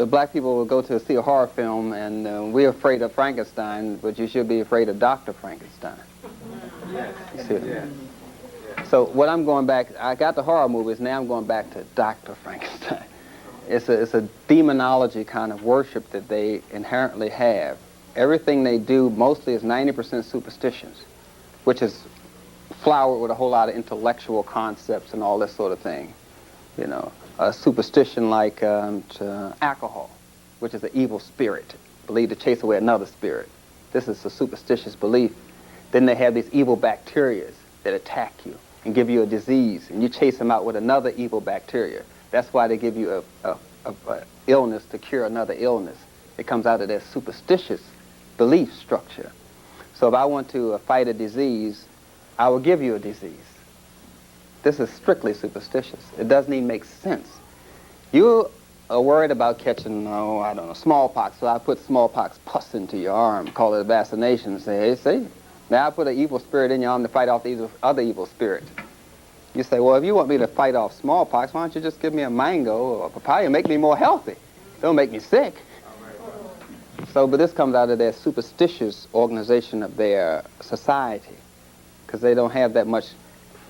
black people will go to see a horror film, and we're afraid of Frankenstein, but you should be afraid of Dr. Frankenstein. You see what? So what I'm going back, I got the horror movies, now I'm going back to Dr. Frankenstein. It's a demonology kind of worship that they inherently have. Everything they do mostly is 90% superstitions, which is flowered with a whole lot of intellectual concepts and all this sort of thing. You know, a superstition like alcohol, which is an evil spirit, believed to chase away another spirit. This is a superstitious belief. Then they have these evil bacteria that attack you and give you a disease, and you chase them out with another evil bacteria. That's why they give you a illness to cure another illness. It comes out of their superstitious belief structure. So if I want to fight a disease, I will give you a disease. This is strictly superstitious. It doesn't even make sense. You are worried about catching, I don't know, smallpox, so I put smallpox pus into your arm, call it a vaccination, and say, hey, see, now I put an evil spirit in your arm to fight off the other evil spirit. You say, well, if you want me to fight off smallpox, why don't you just give me a mango or a papaya and make me more healthy? Don't make me sick. So, but this comes out of their superstitious organization of their society, because they don't have that much.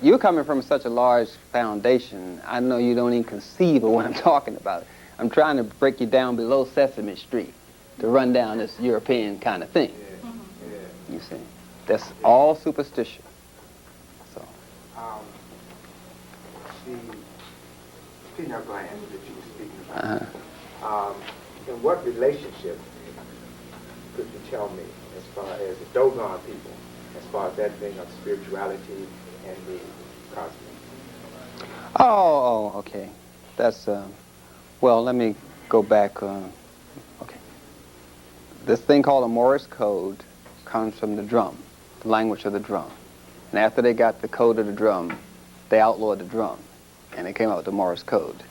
You're coming from such a large foundation, I know you don't even conceive of what I'm talking about. I'm trying to break you down below Sesame Street to run down this European kind of thing. You see, that's all superstition. So. The pineal gland that you were speaking about, in what relationship could you tell me as far as the Dogon people, as far as that thing of spirituality and the cosmos? Oh, okay. That's, well, let me go back. Okay. This thing called a Morse code comes from the drum, the language of the drum. And after they got the code of the drum, they outlawed the drum, and they came out with the Morse code.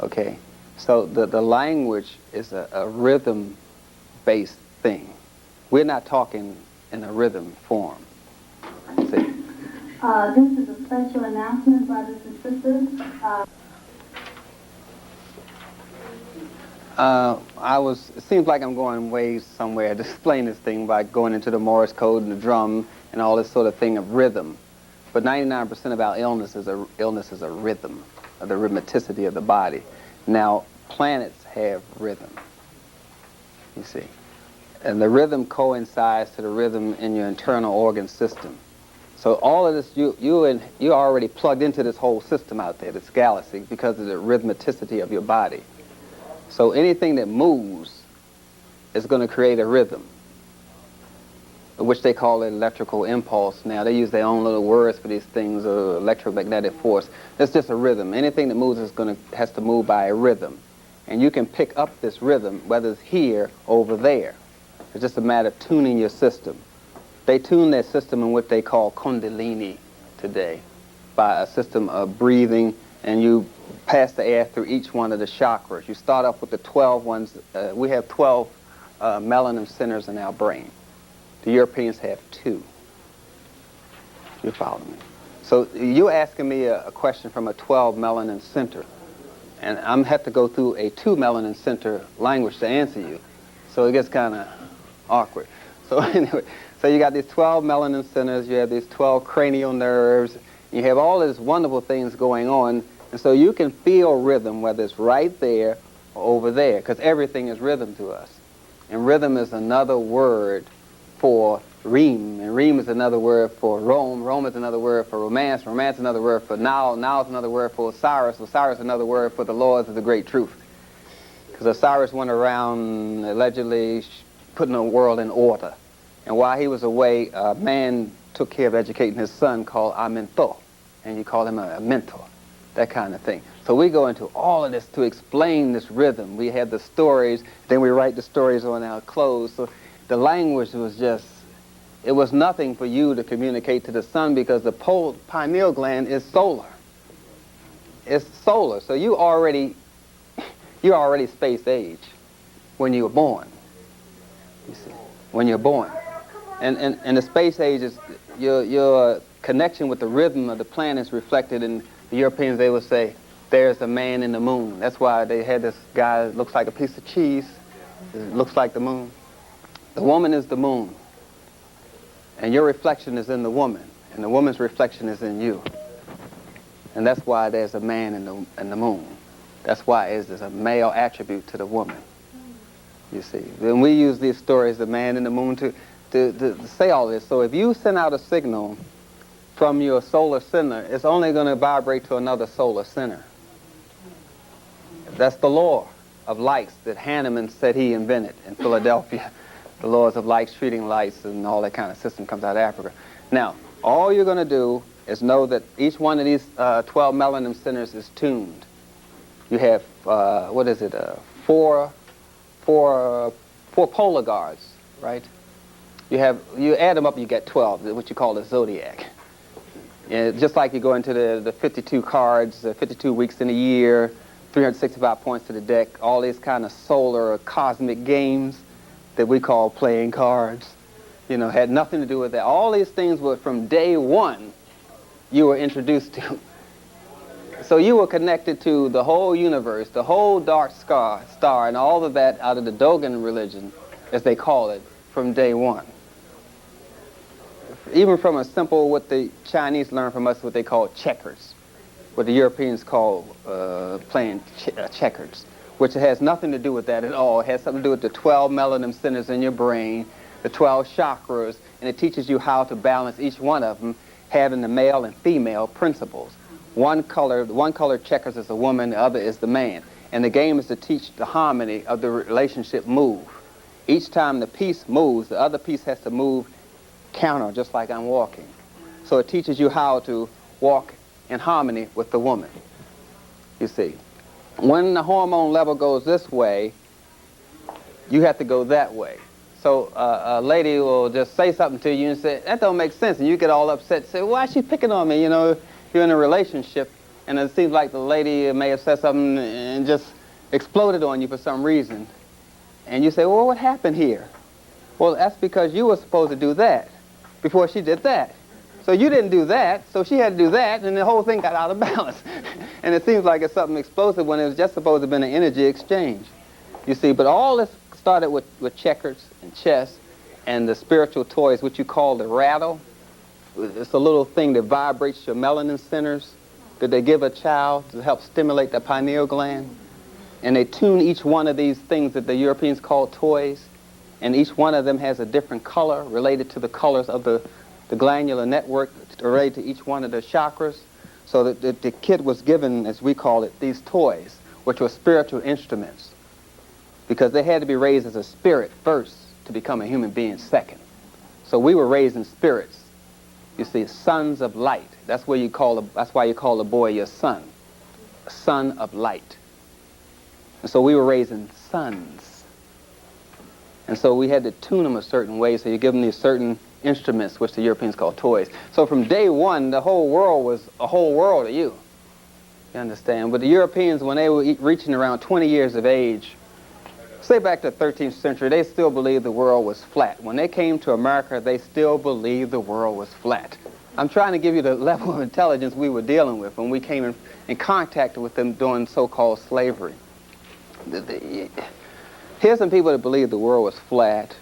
Okay? So the language is a rhythm-based thing. We're not talking in a rhythm form. See? This is a special announcement, brothers and sisters. It seems like I'm going ways somewhere to explain this thing by going into the Morse code and the drum and all this sort of thing of rhythm. But 99% of our illness is a rhythm, of the rhythmicity of the body. Now, planets have rhythm, you see. And the rhythm coincides to the rhythm in your internal organ system. So all of this, you're already plugged into this whole system out there, this galaxy, because of the rhythmicity of your body. So anything that moves is going to create a rhythm, which they call an electrical impulse. Now, they use their own little words for these things, electromagnetic force. It's just a rhythm. Anything that moves has to move by a rhythm. And you can pick up this rhythm, whether it's here or over there. It's just a matter of tuning your system. They tune their system in what they call kundalini today, by a system of breathing, and you pass the air through each one of the chakras. You start off with the 12 ones. We have 12 melanin centers in our brain. The Europeans have 2. You follow me? So you're asking me a question from a 12 melanin center, and I'm have to go through a 2 melanin center language to answer you. So it gets kind of awkward. So anyway, so you got these 12 melanin centers, you have these 12 cranial nerves, you have all these wonderful things going on, and so you can feel rhythm, whether it's right there or over there, because everything is rhythm to us. And rhythm is another word for reem, and reem is another word for Rome, Rome is another word for romance, romance is another word for now, now is another word for Osiris, Osiris is another word for the Lords of the Great Truth. Because Osiris went around allegedly putting the world in order. And while he was away, a man took care of educating his son called Amentor, and you call him a mentor, that kind of thing. So we go into all of this to explain this rhythm. We have the stories, then we write the stories on our clothes. So the language was just, it was nothing for you to communicate to the sun, because the pineal gland is solar. It's solar. So you're already space age when you were born, you see, when you're born. And the space age is, your connection with the rhythm of the planet is reflected in the Europeans. They would say, there's a man in the moon. That's why they had this guy that looks like a piece of cheese. It looks like the moon. The woman is the moon. And your reflection is in the woman. And the woman's reflection is in you. And that's why there's a man in the moon. That's why there's a male attribute to the woman. You see. Then we use these stories, the man in the moon, to say all this. So if you send out a signal from your solar center, it's only going to vibrate to another solar center. That's the law of lights that Hahnemann said he invented in Philadelphia. The laws of lights, treating lights, and all that kind of system comes out of Africa. Now, all you're going to do is know that each one of these 12 melanin centers is tuned. You have, four polar guards, right? You add them up, you get 12, what you call the zodiac. And just like you go into the 52 cards, 52 weeks in a year, 365 points to the deck, all these kind of solar or cosmic games that we call playing cards, had nothing to do with that. All these things were from day one you were introduced to. So you were connected to the whole universe, the whole dark star, and all of that out of the Dogon religion, as they call it, from day one. Even from a simple, what the Chinese learned from us, what they call checkers, what the Europeans call playing checkers, which has nothing to do with that at all. It has something to do with the 12 melanin centers in your brain, the 12 chakras, and it teaches you how to balance each one of them, having the male and female principles. One color checkers is a woman, the other is the man. And the game is to teach the harmony of the relationship move. Each time the piece moves, the other piece has to move counter, just like I'm walking. So it teaches you how to walk in harmony with the woman, you see. When the hormone level goes this way, you have to go that way. So a lady will just say something to you and say, that don't make sense, and you get all upset, say, why is she picking on me? You're in a relationship, and it seems like the lady may have said something and just exploded on you for some reason. And you say, well, what happened here? Well, that's because you were supposed to do that before she did that. So you didn't do that, so she had to do that, and the whole thing got out of balance. And it seems like it's something explosive when it was just supposed to have been an energy exchange. You see, but all this started with checkers and chess and the spiritual toys, which you call the rattle. it's a little thing that vibrates your melanin centers that they give a child to help stimulate the pineal gland. And they tune each one of these things that the Europeans call toys, and each one of them has a different color related to the colors of the glandular network related to each one of the chakras. So that the kid was given, as we call it, these toys, which were spiritual instruments, because they had to be raised as a spirit first to become a human being second. So we were raised in spirits. You see, sons of light. That's why you call a boy your son, a son of light. And so we were raising sons. And so we had to tune them a certain way, so you give them these certain instruments, which the Europeans call toys. So from day one, the whole world was a whole world to you. You understand? But the Europeans, when they were reaching around 20 years of age, say back to the 13th century, they still believed the world was flat. When they came to America, they still believed the world was flat. I'm trying to give you the level of intelligence we were dealing with when we came in contact with them during so-called slavery. Here's some people that believed the world was flat,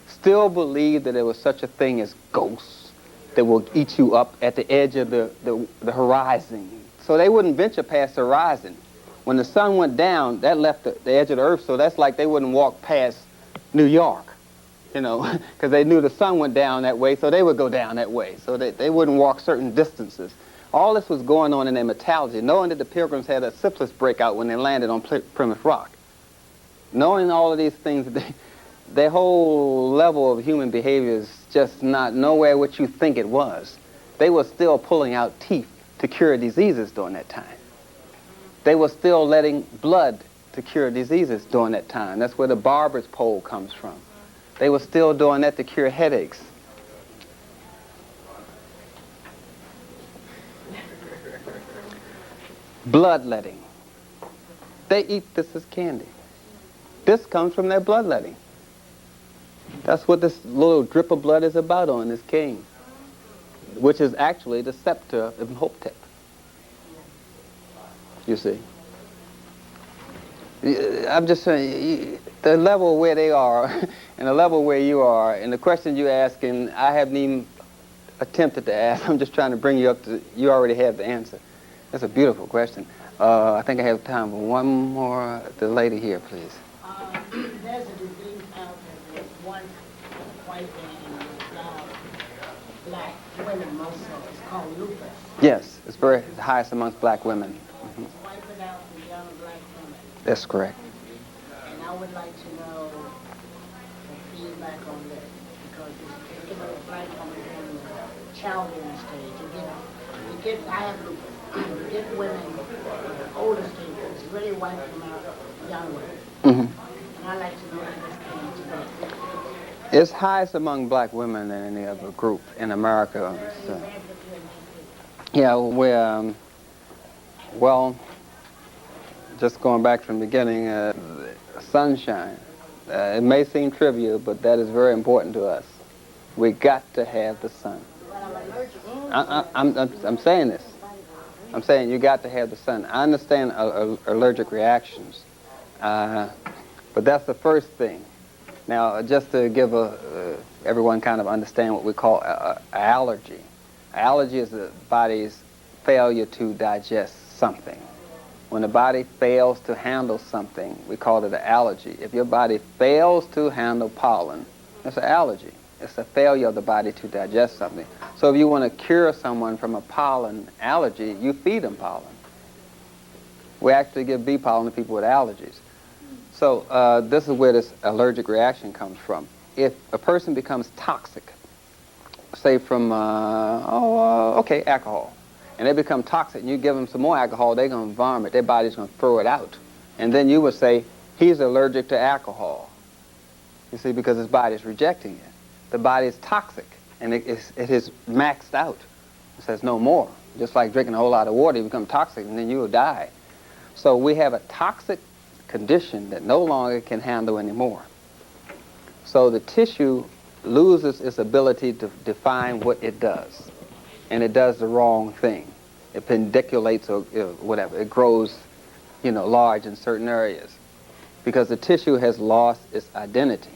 still believed that there was such a thing as ghosts that will eat you up at the edge of the horizon. So they wouldn't venture past the horizon. When the sun went down, that left the edge of the earth, so that's like they wouldn't walk past New York, you know, because they knew the sun went down that way, so they would go down that way. So they wouldn't walk certain distances. All this was going on in their mentality, knowing that the Pilgrims had a syphilis breakout when they landed on Plymouth Rock. Knowing all of these things, their whole level of human behavior is just not nowhere what you think it was. They were still pulling out teeth to cure diseases during that time. They were still letting blood to cure diseases during that time. That's where the barber's pole comes from. They were still doing that to cure headaches. Bloodletting. They eat this as candy. This comes from their bloodletting. That's what this little drip of blood is about on this cane, which is actually the scepter of Imhotep. You see. I'm just saying, the level where they are and the level where you are and the question you're asking, I haven't even attempted to ask. I'm just trying to bring you up to, you already have the answer. That's a beautiful question. I think I have time for one more. The lady here, please. There's a disease out there that one white man and black women most of. It's called lupus. Yes, it's very highest amongst black women. It's wiping out the young black women. That's correct. And I would like to know the feedback on this, because it's giving a black woman in the childbearing stage. You get, I have lupus. You get women in the older stage, it's really wiping them out young women. And I'd like to know if this came today. It's highest among black women than any other group in America. So. Yeah, we're, well, just going back from the beginning, sunshine. It may seem trivial, but that is very important to us. We got to have the sun. I'm saying this. I'm saying you got to have the sun. I understand allergic reactions, but that's the first thing. Now, just to give everyone kind of understand what we call allergy. Allergy is the body's failure to digest something. When the body fails to handle something, we call it an allergy. If your body fails to handle pollen, it's an allergy. It's a failure of the body to digest something. So if you want to cure someone from a pollen allergy, you feed them pollen. We actually give bee pollen to people with allergies. So this is where this allergic reaction comes from. If a person becomes toxic, say from, alcohol, and they become toxic and you give them some more alcohol, they're going to vomit. Their body's going to throw it out. And then you would say, he's allergic to alcohol. You see, because his body's rejecting it. The body is toxic, and it is maxed out. It says no more. Just like drinking a whole lot of water, you become toxic, and then you will die. So we have a toxic condition that no longer can handle anymore. So the tissue loses its ability to define what it does, and it does the wrong thing. It pendiculates or whatever. It grows, large in certain areas because the tissue has lost its identity.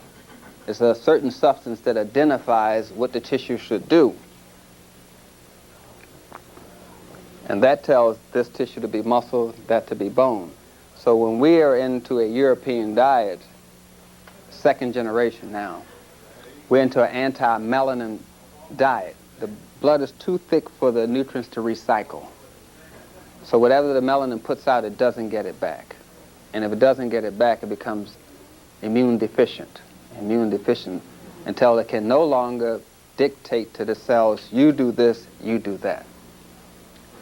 It's a certain substance that identifies what the tissue should do. And that tells this tissue to be muscle, that to be bone. So when we are into a European diet, second generation now, we're into an anti-melanin diet. The blood is too thick for the nutrients to recycle. So whatever the melanin puts out, it doesn't get it back. And if it doesn't get it back, it becomes immune deficient until it can no longer dictate to the cells, you do this, you do that.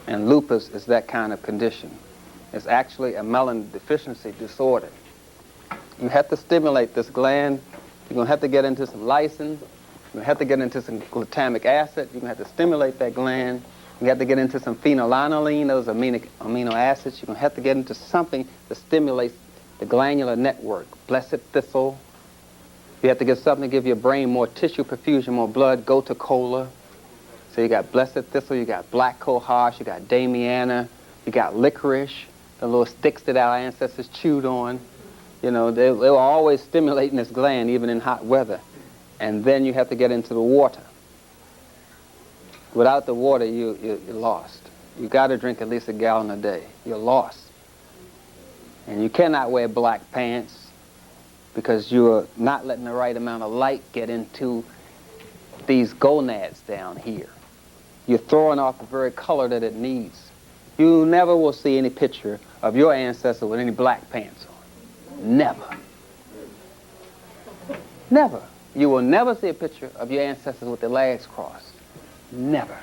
And lupus is that kind of condition. It's actually a melanin deficiency disorder. You have to stimulate this gland. You're going to have to get into some lysine. You're going to have to get into some glutamic acid. You're going to have to stimulate that gland. You have to get into some phenylalanine, those amino acids. You're going to have to get into something that stimulates the glandular network. Blessed thistle. You have to get something to give your brain more tissue perfusion, more blood. Go to cola. So you got blessed thistle, you got black cohosh, you got damiana, you got licorice, the little sticks that our ancestors chewed on. You know, they were always stimulating this gland, even in hot weather. And then you have to get into the water. Without the water, you're lost. You got to drink at least a gallon a day. You're lost. And you cannot wear black pants because you're not letting the right amount of light get into these gonads down here. You're throwing off the very color that it needs. You never will see any picture of your ancestor with any black pants on. Never. Never. You will never see a picture of your ancestors with their legs crossed. Never.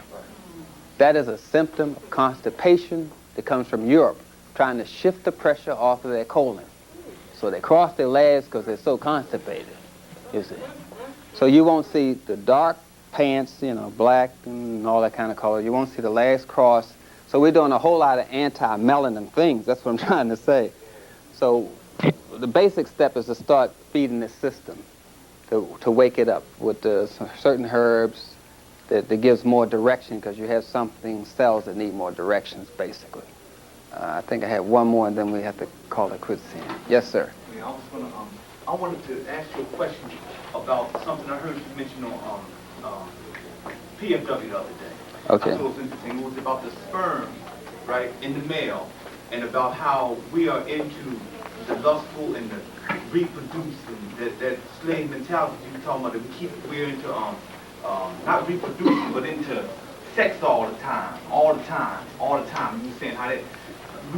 That is a symptom of constipation that comes from Europe, trying to shift the pressure off of their colon. So they cross their legs because they're so constipated, you see. So you won't see the dark pants, you know, black and all that kind of color. You won't see the legs crossed. So we're doing a whole lot of anti-melanin things. That's what I'm trying to say. So the basic step is to start feeding this system to wake it up with certain herbs that gives more direction, because you have cells that need more directions, basically. I think I have one more, and then we have to call it quits here. Yes, sir. Yeah, I wanted to ask you a question about something I heard you mention on PFW the other day. Okay. I thought it was interesting. It was about the sperm, right, in the male, and about how we are into the lustful and the reproducing, that slave mentality you were talking about, that we're into not reproducing, but into sex all the time. You were saying how that,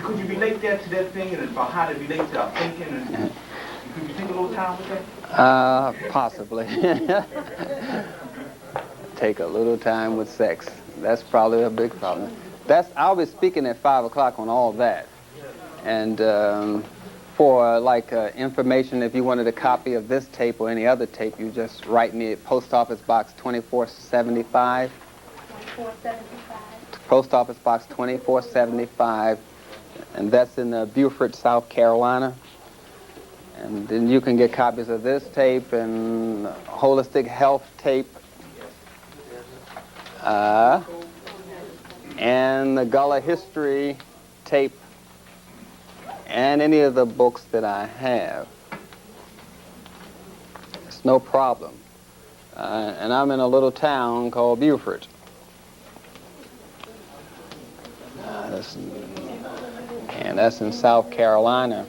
could you relate that to that thing, and about how that relates to our thinking, and could you take a little time with that? Possibly. Take a little time with sex. That's probably a big problem. I'll be speaking at 5 o'clock on all that. And for information, if you wanted a copy of this tape or any other tape, you just write me at Post Office Box 2475. 2475. Post Office Box 2475, and that's in Beaufort, South Carolina. And then you can get copies of this tape and holistic health tape, and the Gullah history tape, and any of the books that I have. It's no problem. And I'm in a little town called Beaufort. That's in South Carolina.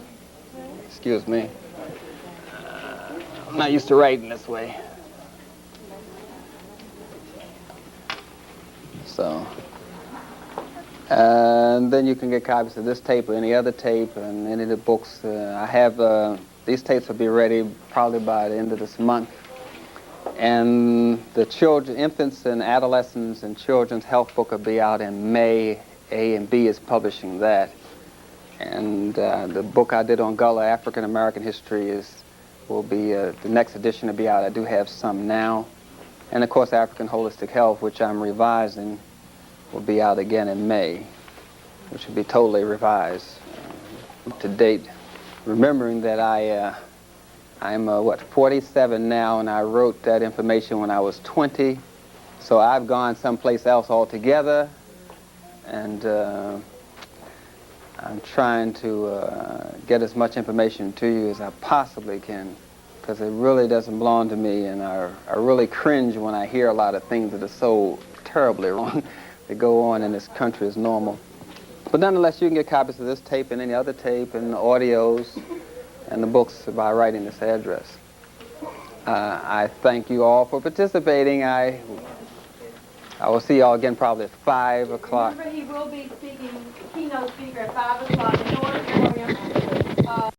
Excuse me. I'm not used to writing this way. So, and then you can get copies of this tape or any other tape and any of the books. I have, these tapes will be ready probably by the end of this month. And the infants and adolescents and children's health book will be out in May. A&B is publishing that. And the book I did on Gullah African American history will be, the next edition will be out. I do have some now. And of course, African Holistic Health, which I'm revising, will be out again in May, which will be totally revised, up to date. Remembering that I'm 47 now, and I wrote that information when I was 20. So I've gone someplace else altogether, and I'm trying to get as much information to you as I possibly can, because it really doesn't belong to me, and I really cringe when I hear a lot of things that are so terribly wrong. that go on in this country is normal. But nonetheless, you can get copies of this tape and any other tape and the audios and the books by writing this address. I thank you all for participating. I will see you all again probably at 5 o'clock. Remember, he will be speaking, keynote speaker at 5 o'clock in the auditorium.